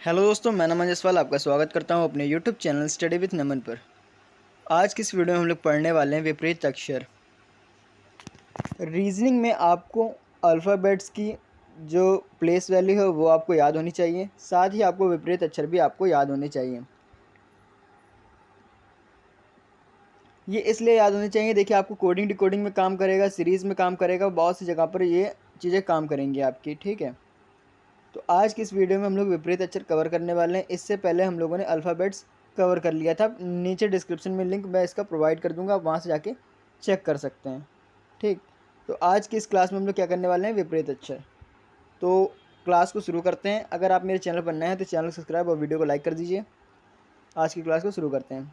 Hello दोस्तों, मैं नमन जसवाल आपका स्वागत करता हूं अपने यूट्यूब चैनल स्टडी विथ नमन पर। आज की इस वीडियो में हम लोग पढ़ने वाले हैं विपरीत अक्षर। रीजनिंग में आपको अल्फ़ाबेट्स की जो प्लेस वैल्यू है वो आपको याद होनी चाहिए, साथ ही आपको विपरीत अक्षर भी आपको याद होने चाहिए। ये इसलिए याद होनी चाहिए, देखिए आपको कोडिंग डिकोडिंग में काम करेगा, सीरीज़ में काम करेगा, बहुत सी जगह पर ये चीज़ें काम करेंगी आपकी। ठीक है, तो आज की इस वीडियो में हम लोग विपरीत अक्षर कवर करने वाले हैं। इससे पहले हम लोगों ने अल्फ़ाबेट्स कवर कर लिया था। नीचे डिस्क्रिप्शन में लिंक मैं इसका प्रोवाइड कर दूंगा, आप वहाँ से जाके चेक कर सकते हैं। ठीक, तो आज की इस क्लास में हम लोग क्या करने वाले हैं, विपरीत अक्षर। तो क्लास को शुरू करते हैं। अगर आप मेरे चैनल पर नए हैं तो चैनल को सब्सक्राइब और वीडियो को लाइक कर दीजिए। आज की क्लास को शुरू करते हैं।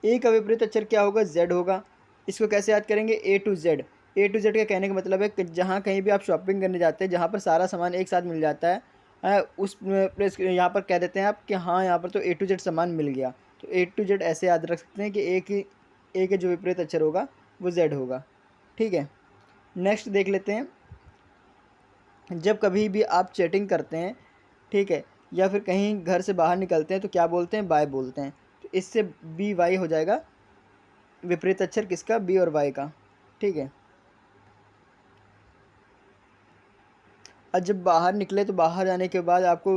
ए का विपरीत अक्षर क्या होगा, जेड होगा। इसको कैसे याद करेंगे, A to Z. A to Z का कहने का मतलब है कि जहाँ कहीं भी आप शॉपिंग करने जाते हैं, जहाँ पर सारा सामान एक साथ मिल जाता है, उस प्लेस यहाँ पर कह देते हैं आप कि हाँ यहाँ पर तो ए टू जेड सामान मिल गया। तो ए टू जेड ऐसे याद रख सकते हैं कि ए के जो विपरीत अक्षर होगा वो जेड होगा। ठीक है, नेक्स्ट देख लेते हैं। जब कभी भी आप चैटिंग करते हैं, ठीक है, या फिर कहीं घर से बाहर निकलते हैं तो क्या बोलते हैं, बाय बोलते हैं। तो इससे बी वाई हो जाएगा विपरीत अक्षर किसका, बी और वाई का। ठीक है, और जब बाहर निकले तो बाहर जाने के बाद आपको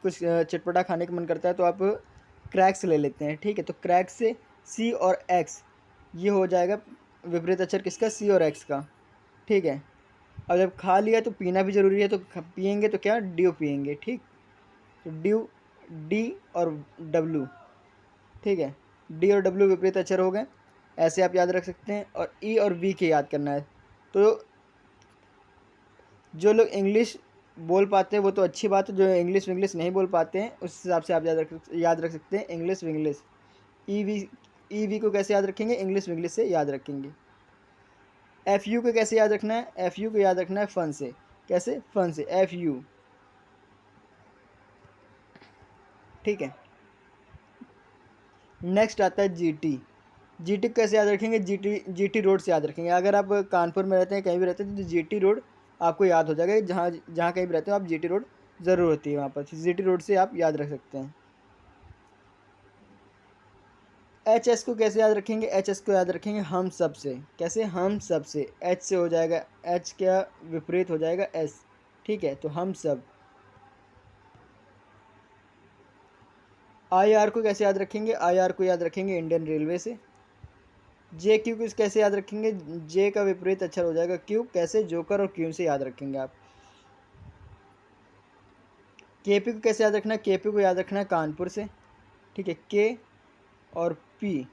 कुछ चटपटा खाने का मन करता है तो आप क्रैक्स ले लेते हैं। ठीक है, तो क्रैक्स से सी और एक्स, ये हो जाएगा विपरीत अक्षर किसका, सी और एक्स का। ठीक है, अब जब खा लिया तो पीना भी ज़रूरी है, तो पियेंगे तो क्या, ड्यू पियेंगे। ठीक, तो ड्यू, डी और डब्लू। ठीक है, डी और डब्लू विपरीत अक्षर हो गए, ऐसे आप याद रख सकते हैं। और ई और वी के याद करना है। तो जो लोग इंग्लिश बोल पाते हैं वो तो अच्छी बात है, जो इंग्लिश विंग्लिश नहीं बोल पाते हैं उस हिसाब से आप याद रख सकते हैं इंग्लिश विंग्लिश। ई वी को कैसे याद रखेंगे, इंग्लिश विंग्लिश से याद रखेंगे। एफ यू को कैसे याद रखना है, एफ यू को याद रखना है फन से। कैसे, फन से, एफ यू। ठीक है, नेक्स्ट आता है जी टी। जी टी कैसे याद रखेंगे, जी टी रोड से याद रखेंगे। अगर आप कानपुर में रहते हैं, कहीं भी रहते हैं, तो जी टी रोड आपको याद हो जाएगा। जहाँ जहाँ कहीं भी रहते हो आप, जी टी रोड ज़रूर होती है वहाँ पर, जी टी रोड से आप याद रख सकते हैं। एच एस को कैसे याद रखेंगे, एच एस को याद रखेंगे हम सब से। कैसे, हम सब से। एच से हो जाएगा, एच क्या विपरीत हो जाएगा, एस। ठीक है, तो हम सब। आई आर को कैसे याद रखेंगे, आई आर को याद रखेंगे इंडियन रेलवे से। जे क्यू को कैसे याद रखेंगे, जे का विपरीत अक्षर हो जाएगा क्यू। कैसे, जोकर और क्यू से याद रखेंगे आप। के पी को कैसे याद रखना है, के पी को याद रखना है कानपुर से। ठीक है, के और पी,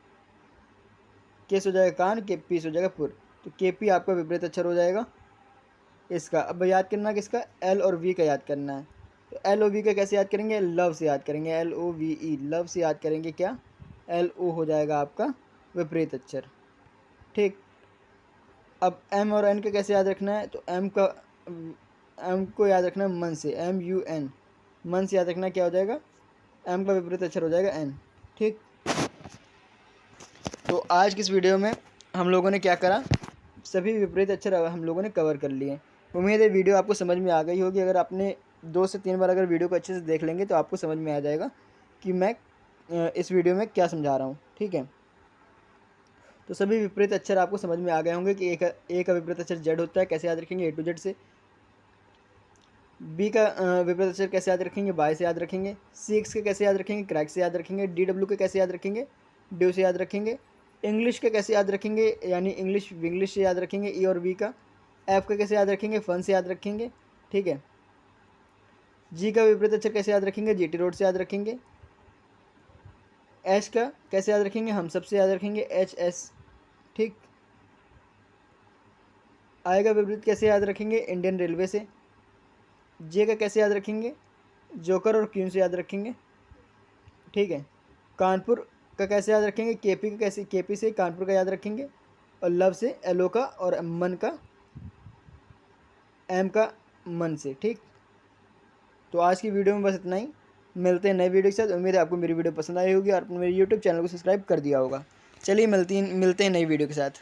के से हो जाएगा कान, के पी से हो जाएगा पुर। तो के पी आपका विपरीत अक्षर हो जाएगा इसका। अब याद करना किसका, एल और वी का याद करना है। तो एल ओ वी का कैसे याद करेंगे, लव से याद करेंगे, L O V E, love से याद करेंगे। क्या, एल ओ हो जाएगा आपका विपरीत अक्षर। ठीक, अब एम और एन का कैसे याद रखना है, तो एम को याद रखना है मन से, एम यू एन। मन से याद रखना क्या हो जाएगा, एम का विपरीत अक्षर हो जाएगा एन। ठीक, तो आज की इस वीडियो में हम लोगों ने क्या करा, सभी विपरीत अक्षर हम लोगों ने कवर कर लिए। उम्मीद है वीडियो आपको समझ में आ गई होगी। अगर आपने 2 से 3 बार अगर वीडियो को अच्छे से देख लेंगे तो आपको समझ में आ जाएगा कि मैं इस वीडियो में क्या समझा रहा हूँ। ठीक है, तो सभी विपरीत अक्षर आपको समझ में आ गए होंगे कि ए का विपरीत अक्षर जेड होता है, कैसे याद रखेंगे, ए टू जेड से। बी का विपरीत अक्षर कैसे याद रखेंगे, बाय से याद रखेंगे। सी एक्स के कैसे याद रखेंगे, क्रैक से याद रखेंगे। डी डब्ल्यू के कैसे याद रखेंगे, ड्यू से याद रखेंगे। इंग्लिश के कैसे याद रखेंगे, यानी इंग्लिश विंग्लिश से याद रखेंगे, ई और वी का। एफ का कैसे याद रखेंगे, फन से याद रखेंगे। ठीक है, जी का विपरीत अक्षर कैसे याद रखेंगे, जी टी रोड से याद रखेंगे। एच का कैसे याद रखेंगे, हम सब से याद रखेंगे, एच एस। ठीक, आई का विपरीत कैसे याद रखेंगे, इंडियन रेलवे से। जे का कैसे याद रखेंगे, जोकर और क्यून से याद रखेंगे। ठीक है, कानपुर का कैसे याद रखेंगे, केपी का कैसे, केपी से कानपुर का याद रखेंगे। और लव से एलो का, और मन का, एम का मन से। ठीक, तो आज की वीडियो में बस इतना ही। मिलते हैं नए वीडियो के साथ। उम्मीद है आपको मेरी वीडियो पसंद आई होगी और आपने मेरे यूट्यूब चैनल को सब्सक्राइब कर दिया होगा। चलिए मिलते हैं नई वीडियो के साथ।